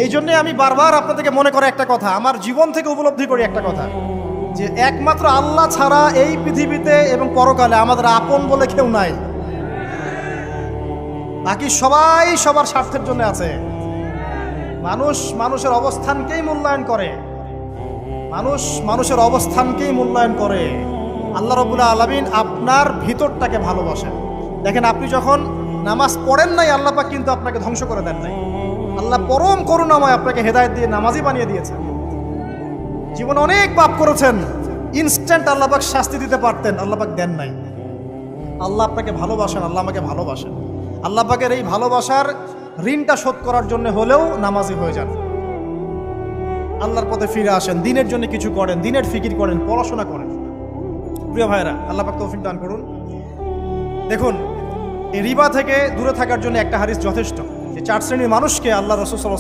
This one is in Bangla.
এই জন্যে আমি বারবার আপনাদেরকে মনে করে একটা কথা, আমার জীবন থেকে উপলব্ধি করি একটা কথা, যে একমাত্র আল্লাহ ছাড়া এই পৃথিবীতে এবং পরকালে আমাদের আপন বলে কেউ নাই। বাকি সবাই সবার স্বার্থের জন্য আছে। মানুষ মানুষের অবস্থানকেই মূল্যায়ন করে, মানুষ মানুষের অবস্থানকেই মূল্যায়ন করে। আল্লাহ রাব্বুল আলামিন আপনার ভিতরটাকে ভালোবাসেন। দেখেন, আপনি যখন নামাজ পড়েন নাই, আল্লাহ পাক কিন্তু আপনাকে ধ্বংস করে দেন নাই। আল্লাহ পরম করুণাময় আপনাকে হেদায়েত দিয়ে নামাজি বানিয়ে দিয়েছেন। জীবনে অনেক পাপ করেছেন, ইনস্ট্যান্ট আল্লাহ পাক শাস্তি দিতে পারতেন, আল্লাহ পাক দেন নাই। আল্লাহ আপনাকে ভালোবাসেন, আল্লাহ আমাকে ভালোবাসেন। আল্লাহ পাকের এই ভালোবাসার ঋণটা শোধ করার জন্য হলেও নামাজি হয়ে যান, আল্লাহর পথে ফিরে আসেন, দিনের জন্য কিছু করেন, দিনের ফিকির করেন, পড়াশোনা করেন। প্রিয় ভাইরা, আল্লাহ পাক তৌফিক দান করুন। দেখুন, এই রিবা থেকে দূরে থাকার জন্য একটা হাদিস যথেষ্ট, যে 4 শ্রেণীর মানুষকে আল্লাহ রাসূল সাল্লাল্লাহু